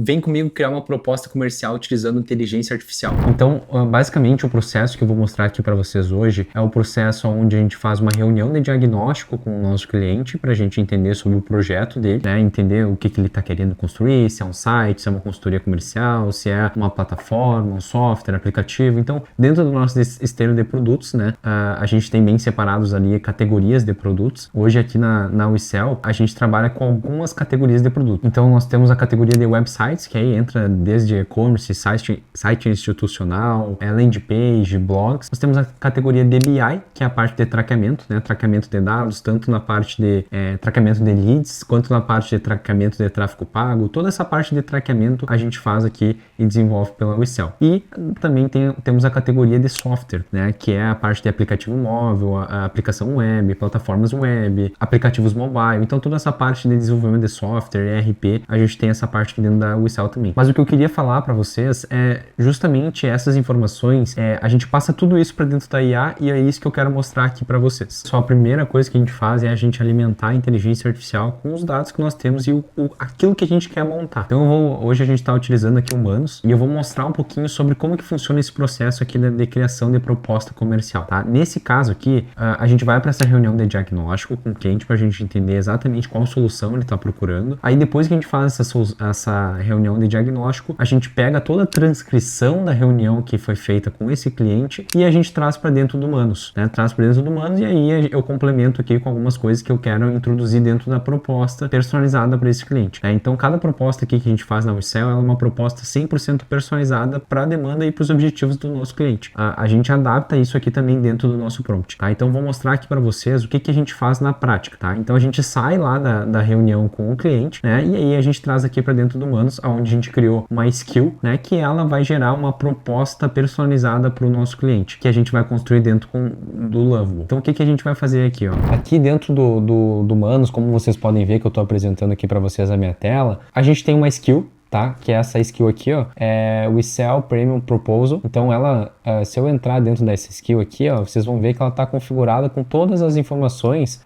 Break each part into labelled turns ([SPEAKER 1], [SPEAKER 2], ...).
[SPEAKER 1] Vem comigo criar uma proposta comercial utilizando inteligência artificial.
[SPEAKER 2] Então, basicamente, o processo que eu vou mostrar aqui para vocês hoje é o processo onde a gente faz uma reunião de diagnóstico com o nosso cliente para a gente entender sobre o projeto dele, né? Entender o que ele está querendo construir, se é um site, se é uma consultoria comercial, se é uma plataforma, um software, aplicativo. Então, dentro do nosso esteiro de produtos, né, a gente tem bem separados ali categorias de produtos. Hoje aqui na WeSell, a gente trabalha com algumas categorias de produto. Então, nós temos a categoria de websites, que aí entra desde e-commerce, site institucional, landing page, blogs. Nós temos a categoria de BI, que é a parte de traqueamento, né, traqueamento de dados, tanto na parte de traqueamento de leads, quanto na parte de traqueamento de tráfego pago. Toda essa parte de traqueamento a gente faz aqui e desenvolve pela WeSell. E também temos a categoria de software, né, que é a parte de aplicativo móvel, a aplicação web, plataformas web, aplicativos mobile. Então toda essa parte de desenvolvimento de software, ERP, a gente tem essa parte aqui dentro da WeSell também. Mas o que eu queria falar para vocês é justamente essas informações, a gente passa tudo isso para dentro da IA e é isso que eu quero mostrar aqui para vocês. Só a primeira coisa que a gente faz é a gente alimentar a inteligência artificial com os dados que nós temos e aquilo que a gente quer montar. Então hoje a gente está utilizando aqui humanos e eu vou mostrar um pouquinho sobre como que funciona esse processo aqui de criação de proposta comercial, tá? Nesse caso aqui, a gente vai para essa reunião de diagnóstico com o cliente para a gente entender exatamente qual solução ele está procurando. Aí depois que a gente faz essa reunião de diagnóstico, a gente pega toda a transcrição da reunião que foi feita com esse cliente e a gente traz para dentro do Humanos, né? Traz para dentro do Humanos e aí eu complemento aqui com algumas coisas que eu quero introduzir dentro da proposta personalizada para esse cliente, né? Então cada proposta aqui que a gente faz na WeSell é uma proposta 100% personalizada para a demanda e para os objetivos do nosso cliente. A gente adapta isso aqui também dentro do nosso prompt, tá? Então vou mostrar aqui para vocês o que a gente faz na prática, tá? Então a gente sai lá da reunião com o cliente, né? E aí a gente traz aqui para dentro do Humanos, onde a gente criou uma skill, né? Que ela vai gerar uma proposta personalizada para o nosso cliente, que a gente vai construir dentro do Lovable. Então o que a gente vai fazer aqui, ó? Aqui dentro do Humanos, como vocês podem ver que eu estou apresentando aqui para vocês a minha tela, a gente tem uma skill, tá? Que é essa skill aqui, ó, é WeSell Premium Proposal. Então ela, se eu entrar dentro dessa skill aqui, ó, vocês vão ver que ela está configurada com todas as informações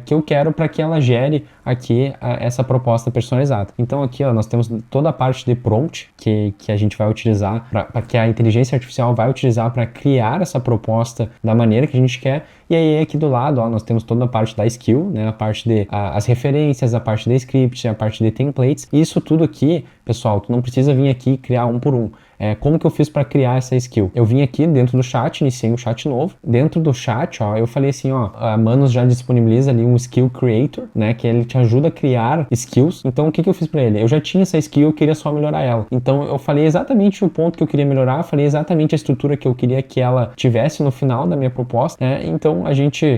[SPEAKER 2] que eu quero para que ela gere aqui essa proposta personalizada. Então aqui, ó, nós temos toda a parte de prompt que a gente vai utilizar, para que a inteligência artificial vai utilizar para criar essa proposta da maneira que a gente quer. E aí aqui do lado, ó, nós temos toda a parte da skill, né, a parte de as referências, a parte de script, a parte de templates. E isso tudo aqui, pessoal, tu não precisa vir aqui criar um por um. Como que eu fiz para criar essa skill? Eu vim aqui dentro do chat, iniciei um chat novo. Dentro do chat, ó, eu falei assim, ó, a Manos já disponibiliza ali um skill creator, né, que ele te ajuda a criar skills. Então, o que eu fiz para ele? Eu já tinha essa skill, eu queria só melhorar ela. Então, eu falei exatamente o ponto que eu queria melhorar, falei exatamente a estrutura que eu queria que ela tivesse no final da minha proposta, né? Então,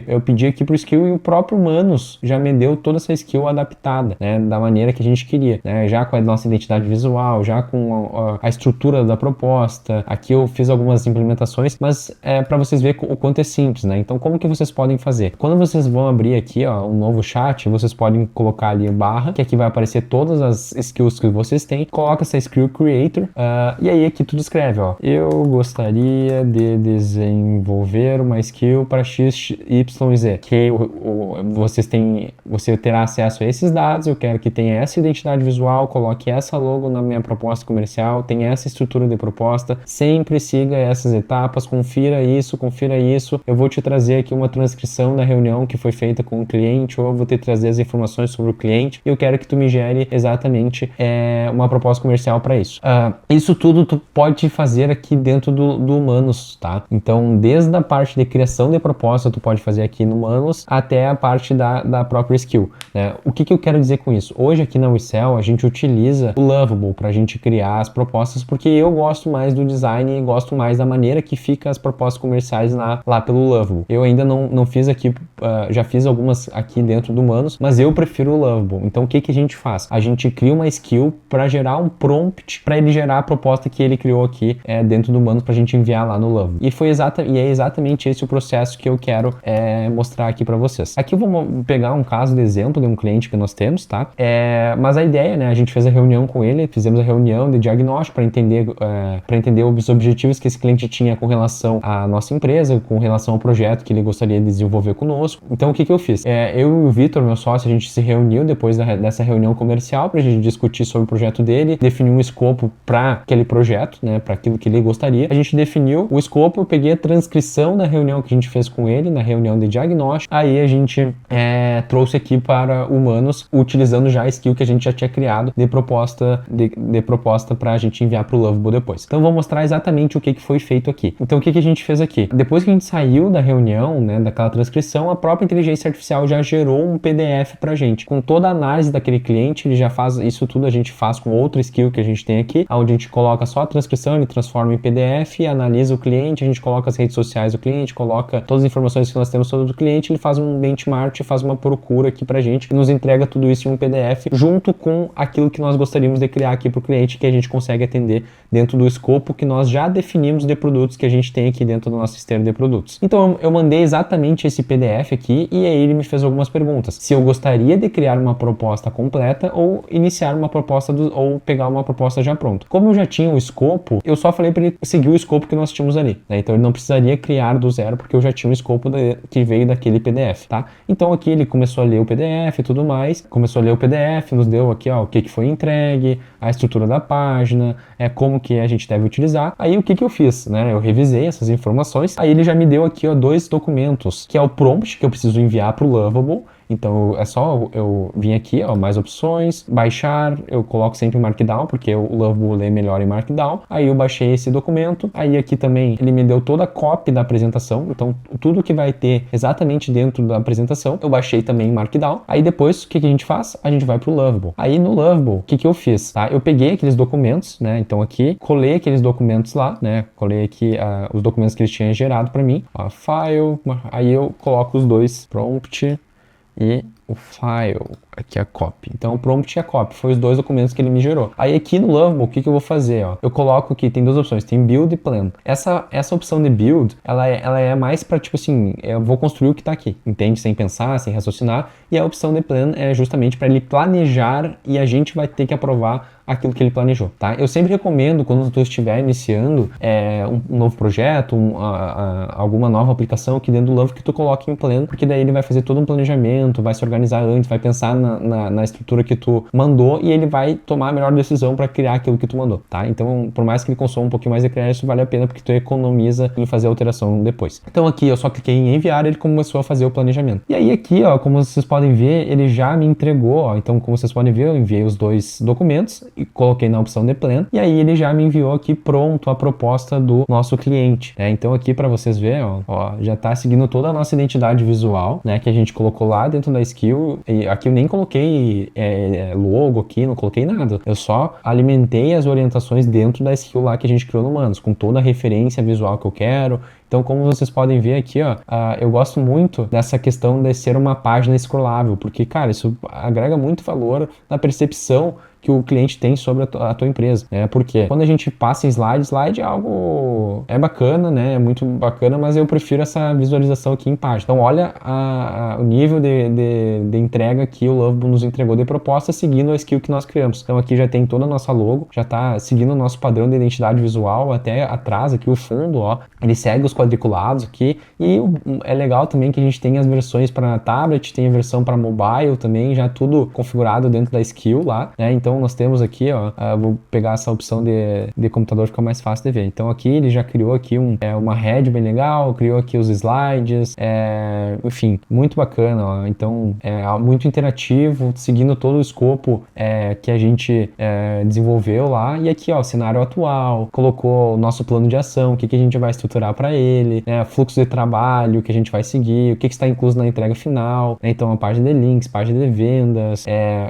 [SPEAKER 2] eu pedi aqui pro skill e o próprio Manos já me deu toda essa skill adaptada, né, da maneira que a gente queria, né? Já com a nossa identidade visual, já com a estrutura da proposta. Aqui eu fiz algumas implementações, mas para vocês verem o quanto é simples, né? Então, como que vocês podem fazer? Quando vocês vão abrir aqui, ó, um novo chat, vocês podem colocar ali barra, que aqui vai aparecer todas as skills que vocês têm. Coloca essa skill creator e aí aqui tudo escreve, ó, eu gostaria de desenvolver uma skill para X, Y, Z, que você terá acesso a esses dados, eu quero que tenha essa identidade visual, coloque essa logo na minha proposta comercial, tenha essa estrutura de proposta, sempre siga essas etapas, confira isso, eu vou te trazer aqui uma transcrição da reunião que foi feita com o cliente, ou eu vou te trazer as informações sobre o cliente, e eu quero que tu me gere exatamente uma proposta comercial para isso. Isso tudo tu pode fazer aqui dentro do Humanos, tá? Então, desde a parte de criação de proposta, tu pode fazer aqui no Humanos, até a parte da própria skill, né? O que eu quero dizer com isso? Hoje aqui na WeSell, a gente utiliza o Lovable para a gente criar as propostas, porque eu gosto mais do design e gosto mais da maneira que fica as propostas comerciais lá pelo Lovable. Eu ainda não fiz aqui, já fiz algumas aqui dentro do Humanos, mas eu prefiro o Lovable. Então o que a gente faz? A gente cria uma skill para gerar um prompt para ele gerar a proposta que ele criou aqui dentro do Humanos para a gente enviar lá no Lovable. E é exatamente esse o processo que eu quero mostrar aqui para vocês. Aqui eu vou pegar um caso de exemplo de um cliente que nós temos, tá? Mas a ideia, né? A gente fez a reunião com ele, fizemos a reunião de diagnóstico para entender para entender os objetivos que esse cliente tinha com relação à nossa empresa, com relação ao projeto que ele gostaria de desenvolver conosco. Então, o que eu fiz? Eu e o Vitor, meu sócio, a gente se reuniu depois dessa reunião comercial para a gente discutir sobre o projeto dele, definir um escopo para aquele projeto, né, para aquilo que ele gostaria. A gente definiu o escopo, eu peguei a transcrição da reunião que a gente fez com ele, na reunião de diagnóstico, aí a gente trouxe aqui para Humanos, utilizando já a skill que a gente já tinha criado de proposta para a gente enviar para o Lovable depois. Então, vou mostrar exatamente o que foi feito aqui. Então, o que a gente fez aqui? Depois que a gente saiu da reunião, né, daquela transcrição, a própria inteligência artificial já gerou um PDF pra gente, com toda a análise daquele cliente. Ele já faz isso tudo, a gente faz com outra skill que a gente tem aqui, onde a gente coloca só a transcrição, ele transforma em PDF, analisa o cliente, a gente coloca as redes sociais do cliente, coloca todas as informações que nós temos sobre o cliente, ele faz um benchmark, faz uma procura aqui pra gente, e nos entrega tudo isso em um PDF, junto com aquilo que nós gostaríamos de criar aqui pro cliente, que a gente consegue atender dentro do escopo que nós já definimos de produtos que a gente tem aqui dentro do nosso esteiro de produtos. Então, eu mandei exatamente esse PDF aqui, e aí ele me fez algumas perguntas. Se eu gostaria de criar uma proposta completa ou iniciar uma proposta ou pegar uma proposta já pronta. Como eu já tinha o escopo, eu só falei para ele seguir o escopo que nós tínhamos ali, né? Então ele não precisaria criar do zero, porque eu já tinha o escopo que veio daquele PDF, tá? Então aqui ele começou a ler o PDF e tudo mais, começou a ler o PDF, nos deu aqui, ó, o que foi entregue, a estrutura da página, como que a gente deve utilizar. Aí o que eu fiz, né? Eu revisei essas informações, aí ele já me deu aqui, ó, 2 documentos, que é o prompt que eu preciso enviar para o Lovable. Então é só eu vir aqui, ó, mais opções, baixar, eu coloco sempre Markdown, porque o Lovable lê melhor em Markdown. Aí eu baixei esse documento, aí aqui também ele me deu toda a copy da apresentação, então tudo que vai ter exatamente dentro da apresentação, eu baixei também em Markdown. Aí depois, o que a gente faz? A gente vai pro Lovable. Aí no Lovable, o que eu fiz? Tá? Eu peguei aqueles documentos, né, então aqui, colei aqueles documentos lá, né, colei aqui os documentos que eles tinham gerado para mim, ó, file, aí eu coloco os 2, prompt e o file, aqui é a copy. Então o prompt e a copy foi os 2 documentos que ele me gerou. Aí aqui no Lovable, o que eu vou fazer? Ó? Eu coloco aqui, tem 2 opções, tem build e plan. Essa opção de build, ela é mais para, tipo assim, eu vou construir o que tá aqui, entende? Sem pensar, sem raciocinar. E a opção de plan é justamente para ele planejar e a gente vai ter que aprovar aquilo que ele planejou, tá? Eu sempre recomendo, quando tu estiver iniciando um novo projeto, alguma nova aplicação aqui dentro do Lovable, que tu coloque em plan, porque daí ele vai fazer todo um planejamento, vai se organizar antes, vai pensar na estrutura que tu mandou e ele vai tomar a melhor decisão para criar aquilo que tu mandou, tá? Então, por mais que ele consuma um pouquinho mais de criar, isso vale a pena porque tu economiza em fazer a alteração depois. Então aqui eu só cliquei em enviar, ele começou a fazer o planejamento. E aí aqui, ó, como vocês podem ver, ele já me entregou, ó, então como vocês podem ver, eu enviei os 2 documentos e coloquei na opção de plan, e aí ele já me enviou aqui pronto a proposta do nosso cliente, né? Então aqui para vocês verem, ó, já tá seguindo toda a nossa identidade visual, né, que a gente colocou lá dentro da skill, e aqui eu nem coloquei logo aqui, não coloquei nada, eu só alimentei as orientações dentro da skill lá que a gente criou no Humanos, com toda a referência visual que eu quero. Então, como vocês podem ver aqui, ó, eu gosto muito dessa questão de ser uma página scrollável, porque, cara, isso agrega muito valor na percepção que o cliente tem sobre a tua empresa, né? Porque quando a gente passa em slide é algo bacana, né? É muito bacana, mas eu prefiro essa visualização aqui em página. Então, olha o nível de entrega que o Lovable nos entregou de proposta, seguindo a skill que nós criamos. Então, aqui já tem toda a nossa logo, já está seguindo o nosso padrão de identidade visual, até atrás aqui o fundo, ó, ele segue os quadriculados aqui, e é legal também que a gente tem as versões para tablet, tem a versão para mobile também, já tudo configurado dentro da skill lá, né? Então nós temos aqui, ó, vou pegar essa opção de computador, fica mais fácil de ver. Então aqui ele já criou aqui uma head bem legal, criou aqui os slides, enfim, muito bacana, ó. Então muito interativo, seguindo todo o escopo que a gente desenvolveu lá. E aqui, ó, cenário atual, colocou o nosso plano de ação, o que a gente vai estruturar para ele, né, fluxo de trabalho que a gente vai seguir, o que está incluso na entrega final, né? Então a página de links, página de vendas,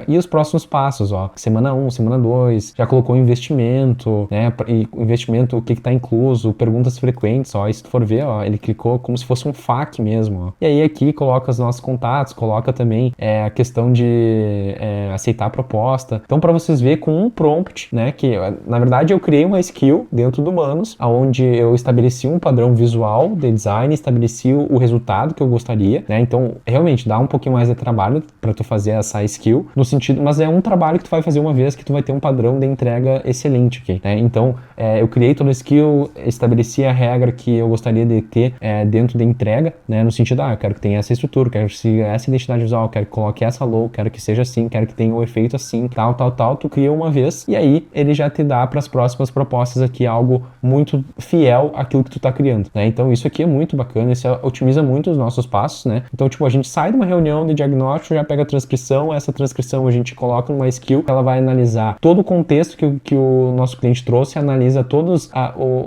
[SPEAKER 2] e os próximos passos, ó, semana 1, semana 2, já colocou investimento, né, e investimento, o que está incluso, perguntas frequentes, ó, e se tu for ver, ó, ele clicou como se fosse um FAQ mesmo, ó. E aí aqui coloca os nossos contatos, coloca também a questão de aceitar a proposta. Então, para vocês verem com um prompt, né, que na verdade eu criei uma skill dentro do Humanos, onde eu estabeleci um padrão visual de design, estabeleci o resultado que eu gostaria, né, então realmente dá um pouquinho mais de trabalho para tu fazer essa skill, no sentido, mas é um trabalho que tu vai fazer uma vez que tu vai ter um padrão de entrega excelente aqui, né, então eu criei toda a skill, estabeleci a regra que eu gostaria de ter dentro da entrega, né, no sentido, eu quero que tenha essa estrutura, quero que siga essa identidade visual, quero que coloque essa logo, quero que seja assim, quero que tenha o efeito assim, tal, tu cria uma vez e aí ele já te dá para as próximas propostas aqui algo muito fiel àquilo que tu tá criando, né? Então isso aqui é muito bacana, isso otimiza muito os nossos passos, né? Então, tipo, a gente sai de uma reunião de diagnóstico, já pega a transcrição, essa transcrição a gente coloca numa skill, ela vai analisar todo o contexto que o nosso cliente trouxe, analisa todos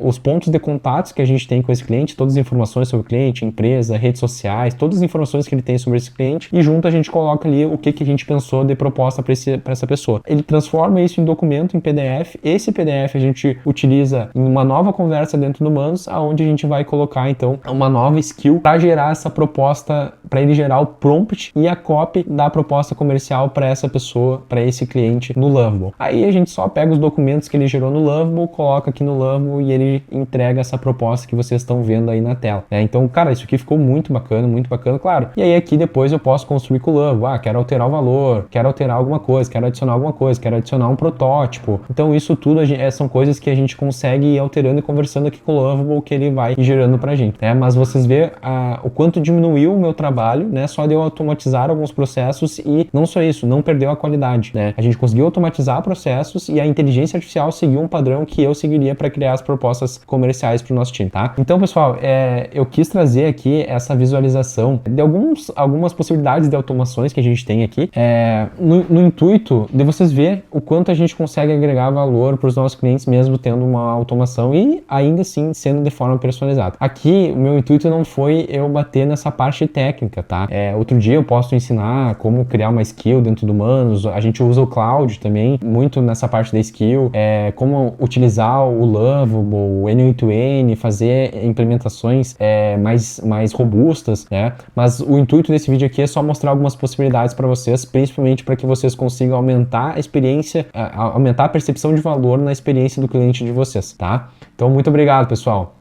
[SPEAKER 2] os pontos de contatos que a gente tem com esse cliente, todas as informações sobre o cliente, empresa, redes sociais, todas as informações que ele tem sobre esse cliente, e junto a gente coloca ali o que a gente pensou de proposta para essa pessoa. Ele transforma isso em documento, em PDF. Esse PDF a gente utiliza em uma nova conversa dentro do Humanos, aonde a gente vai colocar então uma nova skill para gerar essa proposta, para ele gerar o prompt e a copy da proposta comercial para essa pessoa, para esse cliente no Lovable. Aí a gente só pega os documentos que ele gerou no Lovable, coloca aqui no Lovable e ele entrega essa proposta que vocês estão vendo aí na tela, né? Então, cara, isso aqui ficou muito bacana, claro. E aí aqui depois eu posso construir com o Lovable. Quero alterar o valor, quero alterar alguma coisa, quero adicionar alguma coisa, quero adicionar um protótipo. Então isso tudo são coisas que a gente consegue ir alterando e conversando aqui com o Lovable, que ele vai gerando pra gente, né? Mas vocês vê o quanto diminuiu o meu trabalho, né? Só de eu automatizar alguns processos e não só isso, não perdeu a qualidade, né? A gente conseguiu automatizar processos e a inteligência artificial seguiu um padrão que eu seguiria para criar as propostas comerciais para o nosso time, tá? Então, pessoal, eu quis trazer aqui essa visualização de algumas possibilidades de automações que a gente tem aqui, no intuito de vocês ver o quanto a gente consegue agregar valor para os nossos clientes mesmo tendo uma automação e ainda assim sendo de forma personalizada. Aqui, o meu intuito não foi eu bater nessa parte técnica, tá? Outro dia eu posso ensinar como criar uma skill dentro do Humanos, a gente usa o Cloud também, muito nessa parte da skill, como utilizar o Lovable, o N8N, fazer implementações mais robustas, né? Mas o intuito desse vídeo aqui é só mostrar algumas possibilidades para vocês, principalmente para que vocês consigam aumentar a experiência, aumentar a percepção de valor na experiência do cliente de vocês, tá? Então, muito obrigado, pessoal!